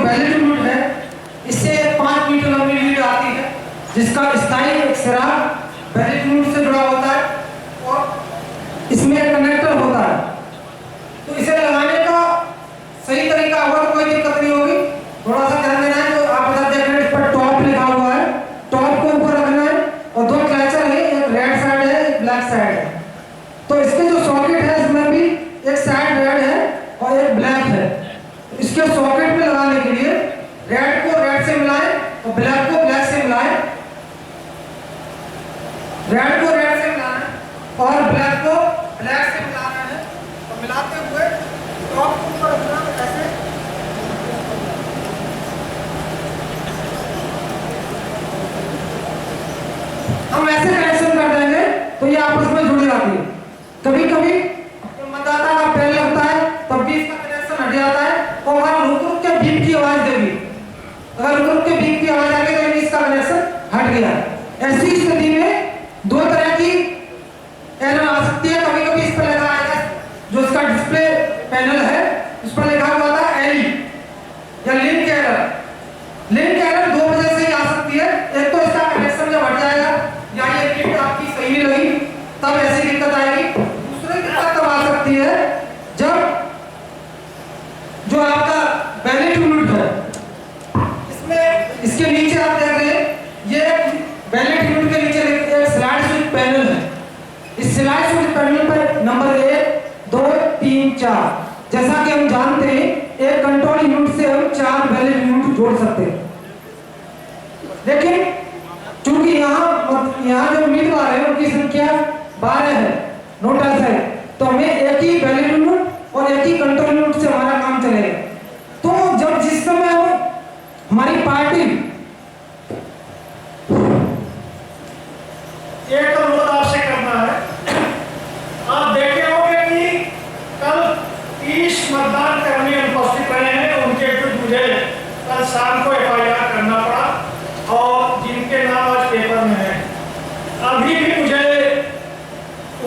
Ballot unit है, इससे 5 metre लंबी लीड आती है जिसका स्थायी एक सिरा बैलेट यूनिट से जुड़ा होता है और इसमें कनेक्टर होता है। तो इसे लगाने का सही तरीका होगा तो कोई दिक्कत नहीं होगी। थोड़ा सा ध्यान देना है, जो आप इधर देख रहे हैं इस पर टॉप लिखा हुआ है, टॉप को ऊपर रखना है और 2 क्लैचर है, एक रेड साइड है एक ब्लैक साइड है। तो इसके जो सॉकेट है इसमें भी एक साइड रेड है और एक ब्लैक है। इसके सॉकेट में लगाने के लिए रेड को रेड से मिलाएं और ब्लैक को ब्लैक से मिलाएं, रेड को रेड से मिलाना है और ब्लैक को ब्लैक से मिलाना है और मिलाते हुए टॉप को ऊपर रखना है ऐसे। हम ऐसे कनेक्शन कर देंगे तो ये आपस में जुड़ जाती है। कभी कभी मतदाता का पैर लगता है तब भी इसका कनेक्शन हट जाता है और अगर रुक रुक के बीप की आवाज देगी, अगर रुक रुक के बीप की आवाज आ गई तो इसका कनेक्शन हट गया। ऐसी स्थिति में 2 तरह की एरर आ सकती है। कभी कभी इस पर लिखा आएगा, जो इसका डिस्प्ले पैनल है उस पर लिखा हुआ था एल या लिंक एरर। लिंक एरर 2 वजह से ही आ सकती है। एक तो इसका कनेक्शन जब हट जाएगा या ये लिंक आपकी सही नहीं लगी तब ऐसी दिक्कत आएगी। दूसरी दिक्कत तब आ सकती है जब जो आपका बैलेट यूनिट है इसमें इसके नीचे आप देख रहे हैं ये बैलेट यूनिट के नीचे एक स्लाइड स्विच पैनल है। इस स्लाइड स्विच पैनल पर नंबर 1, 2, 3, 4 जैसा कि हम जानते हैं एक कंट्रोल यूनिट से हम 4 बैलेट यूनिट जोड़ सकते हैं। लेकिन चूंकि यहाँ जो उम्मीदवार है उनकी संख्या 12 है, नोटस है, तो हमें एक ही बैलेट यूनिट और एक ही कंट्रोल यूनिट से हमारा काम चलेगा। तो जब जिस समय हमारी पार्टी एक अनुरोध आपसे करना है, आप देखे होंगे कि कल 30 मतदान कर्मी अनुपस्थित रहे हैं, उनके विरुद्ध मुझे कल शाम को FIR करना पड़ा और जिनके नाम आज पेपर में है। अभी भी मुझे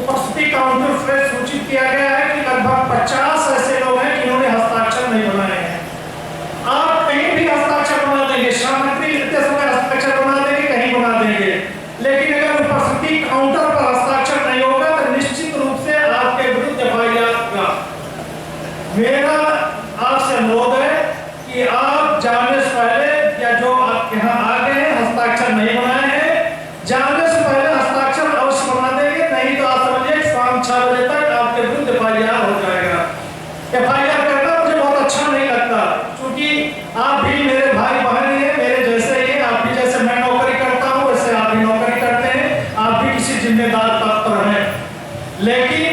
उपस्थिति काउंटर से सूचित किया गया है कि लगभग 50 ऐसे लोग हैं जिन्होंने हस्ताक्षर नहीं बनाए हैं। आप कहीं भी हस्ताक्षर बना देंगे, सामग्री लिखते समय हस्ताक्षर बना देंगे, कहीं बना देंगे, लेकिन अगर उपस्थिति काउंटर पर हस्ताक्षर नहीं होगा तो निश्चित रूप से आपके विरुद्ध FIR होगा। मेरा आपसे अनुरोध है कि आप जाने से पहले या जो आप यहाँ आ गए हैं हस्ताक्षर नहीं बनाए हैं, जाने से पहले हस्ताक्षर अवश्य बना देंगे, नहीं तो आप समझिए शाम 6 बजे तक आपके विरुद्ध FIR हो जाएगा। FIR करना मुझे बहुत अच्छा नहीं लगता, क्योंकि आप भी मेरे भाई बहन हैं, मेरे जैसे ही, आप भी जैसे मैं नौकरी करता हूँ वैसे आप भी नौकरी करते हैं, आप भी किसी जिम्मेदार पद पर हैं। लेकिन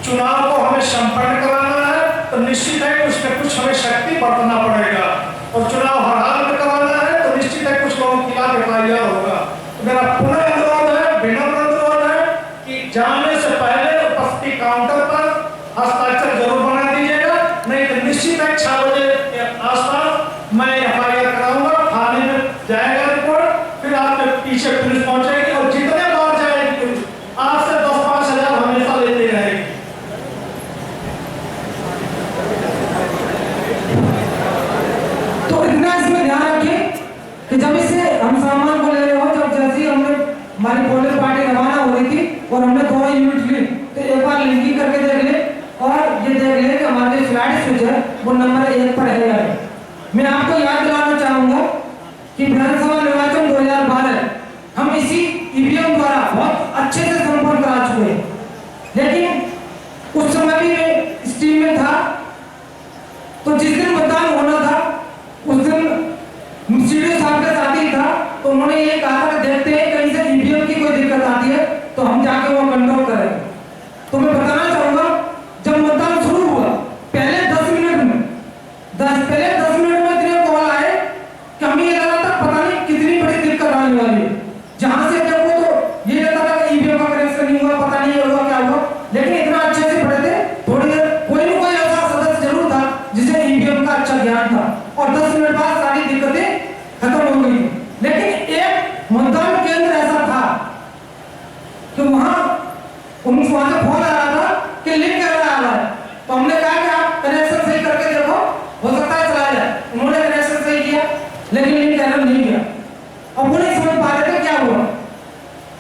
चुनाव को हमें संपन्न कराना है तो निश्चित है कुछ न कुछ हमें शक्ति बरतना पड़ेगा, और चुनाव हर हाल में कराना है तो निश्चित है कुछ लोगों के खिलाफ FIR होगा। तो मेरा पुनः अनुरोध है, विनम्र अनुरोध है कि जाने से पहले उपस्थिति काउंटर पर हस्ताक्षर जरूर बना दीजिएगा, नहीं तो निश्चित है 6 बजे के आसपास मैं FIR कराऊंगा, थाने में जाएगा रिपोर्ट, फिर आपके पीछे पुलिस पहुंचेगी और जितने बार जाएगी आपसे 10-5 हजार हमेशा लेते रहेगी। तो इतना इसमें ध्यान रखें कि जब इसे हम सामान को ले रहे हो, जब जैसे ही हमने हमारी पोलिंग पार्टी रवाना हो रही थी और हमने 2 यूनिट ली तो एक बार लिंकिंग करके देख ले और ये देख ले कि हमारे जो स्लाइड स्विच है वो नंबर 1 पर है या नहीं। मैं आपको याद दिलाना चाहूंगा कि विधानसभा निर्वाचन 2012 हम इसी EVM द्वारा बहुत अच्छे से संपन्न करा चुके हैं, लेकिन उस समय भी मैं इस टीम में था। तो जिस दिन मतदान होना था उस दिन सीडीओ साहब के साथ ही था, तो उन्होंने ये कहा था कि देखते हैं कहीं से EVM की कोई दिक्कत आती है तो हम जाके वो कंट्रोल करेंगे। तो मैं बताना चाहूंगा जब मतदान शुरू हुआ पहले 10 मिनट में इतने कॉल आए कि हमें ये लगा था पता नहीं कितनी बड़ी दिक्कत आने वाली है। जहां से देखो तो ये लगता था कि EVM का कनेक्शन नहीं हुआ, पता नहीं होगा क्या हुआ, लेकिन इतना अच्छे से पढ़े थे। थोड़ी देर कोई ना कोई ऐसा सदस्य जरूर था जिसे EVM का अच्छा ज्ञान था और 10 मिनट बाद सारी दिक्कतें खत्म हो गई। लेकिन एक लेकिन लिंक एरर नहीं गया। अब वो नहीं समझ पा रहे थे क्या हुआ,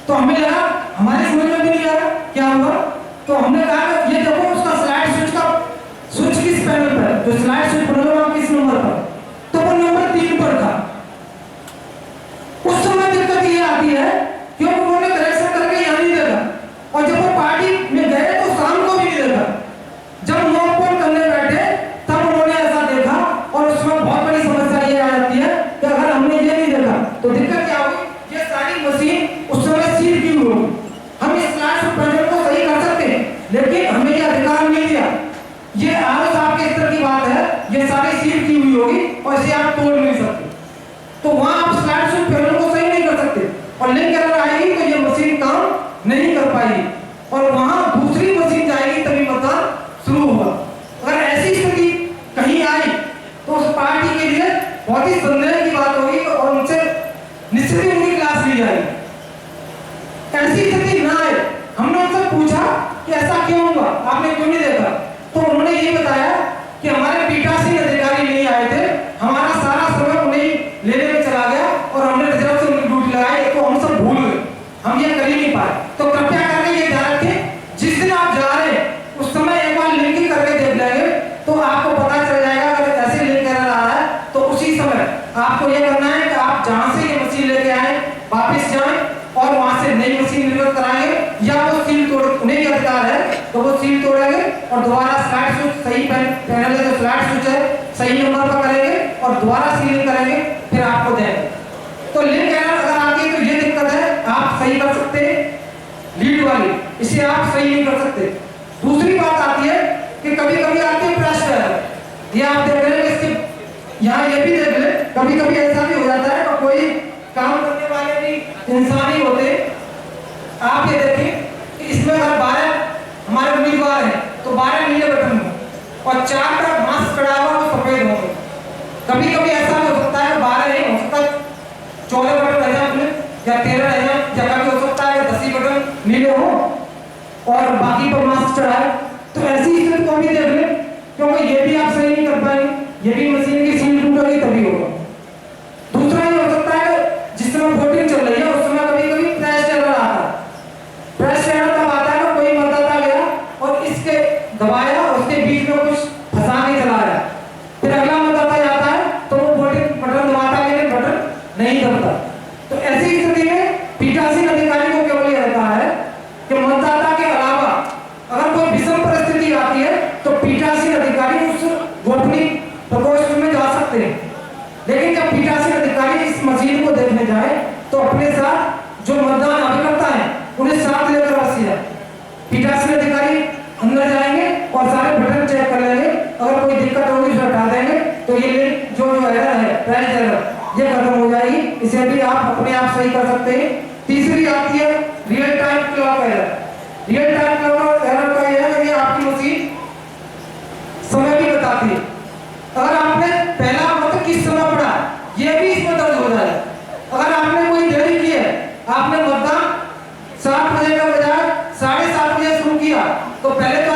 तो हमें लगा हमारे समझ में भी नहीं आया क्या हुआ। तो हमने कहा ये देखो उसका स्लाइड स्विच का स्विच किस पैनल पर है, जो स्लाइड स्विच बना हुआ किस नंबर पर, तो वो नंबर 3 पर था। उस समय दिक्कत ये आती है क्योंकि उन्होंने करेक्शन करके यहाँ नहीं देखा, और जब वो पार्टी में गए तो शाम को भी नहीं देखा। जब नोट पोल करने बैठे तब उन्होंने ऐसा देखा, और उसमें बहुत बड़ी समस्या ये आ जाती है कि अगर हमने ये नहीं देखा तो दिक्कत क्या होगी, ये सारी मशीन उस समय सील की हुई होगी। हम इस स्लाइड पैनल को सही कर सकते हैं, लेकिन हमें ये अधिकार नहीं दिया। ये आरओ साहब के स्तर की बात है, ये सारी सील की हुई होगी और इसे आप तोड़ नहीं सकते। तो वहां आप स्लाइड स्विच पैनल को सही नहीं कर सकते, और लिंक एरर आएगी तो ये मशीन काम नहीं कर पाएगी, और वहां दूसरी मशीन जाएगी तभी मतदान शुरू होगा। अगर ऐसी स्थिति कहीं आई तो उस पार्टी के लिए बहुत ही संदेह की बात होगी, और उनसे निश्चित ही उनकी क्लास ली जाएगी। ऐसी स्थिति ना आए, हमने उनसे पूछा कि ऐसा क्यों हुआ, आपने क्यों नहीं देखा, तो उन्होंने ये बताया कि हमारे पीठासीन अधिकारी नहीं आए थे, हमारा सारा समय उन्हें लेने में चला गया और हमने रिजर्व से उनकी ड्यूटी लगाई, तो हम सब भूल गए, हम ये कर ही नहीं पाए। तो कृपया करके ये ध्यान रखें, जिस दिन आप जा रहे हैं उस समय एक बार लिंकिंग करके देख लेंगे तो आपको पता चल जाएगा। अगर ऐसे लिंक एरर आ रहा है तो उसी समय आपको ये करना है कि आप जहां से ये मशीन लेके आए वापस जाएं और वहां से नई मशीन निर्गत कराएंगे, या वो सील तोड़, उन्हें भी अधिकार है तो वो सील तोड़ेंगे और दोबारा स्लाइड स्विच सही पैनल का जो स्लाइड स्विच है सही नंबर पर करेंगे और दोबारा सीलिंग करेंगे, फिर आपको देंगे। तो लिंक एरर अगर आती है तो ये दिक्कत है, आप सही कर सकते हैं लीड वाली, इसे आप सही नहीं कर सकते। दूसरी बात आती है कि कभी कभी आती है प्रेस एरर, ये आप देख रहे हैं, इसके यहाँ ये भी देख ले, कभी कभी ऐसा भी हो जाता है और कोई काम करने वाले भी इंसान ही होते। आप ये देखें कि इसमें अगर 12 हमारे उम्मीदवार हैं तो 12 नीले बटन होंगे और 4 का मास्क चढ़ा हुआ तो सफेद होंगे। कभी कभी ऐसा भी हो सकता है 12 नहीं हो सकता 14 बटन रह जाए या 13 रह जाए, या कभी हो सकता है 10 बटन नीले हो और बाकी पर मास्क चढ़ा है। तो ऐसी स्थिति को भी देख लें, क्योंकि ये भी आप सही नहीं कर पाएंगे, ये भी मशीन की सील टूटेगी तभी होगा। दूसरा ये हो सकता है जिस समय वोटिंग चल रही है उस समय कभी कभी प्रेस एरर आता है। प्रेस एरर तब आता है कि कोई मतदाता गया और इसके दबाया, उसके बीच में कुछ फंसा के चला गया, फिर अगला मतदाता जाता है तो वो वोटिंग बटन दबाता है लेकिन बटन नहीं दबता। तो ऐसी स्थिति में पीठासीन अधिकारी को केवल यह रहता है कि मतदाता के अलावा अगर कोई विषम परिस्थिति आती है तो पीठासीन अधिकारी उस वोटिंग प्रकोष्ठ में जा सकते हैं। लेकिन जब पीठासीन अधिकारी इस मशीन को देखने जाए तो अपने साथ जो मतदान अभिकर्ता है उन्हें साथ लेकर अवश्य जाए। पीठासीन अधिकारी अंदर जाएंगे और सारे बटन चेक कर लेंगे, अगर कोई दिक्कत होगी तो हटा देंगे, तो ये जो एरर है प्रेस एरर ये खत्म हो जाएगी। इसे भी आप अपने आप सही कर सकते हैं। तीसरी आती है real time clock error. Real time clock error का यह है कि आपकी मशीन समय भी बताती है, अगर आपने पहला मत किस समय पड़ा ये भी इसमें दर्ज हो जाए। अगर आपने कोई देरी की है, आपने मतदान 7 बजे का बजाय 7:30 बजे शुरू किया, तो पहले तो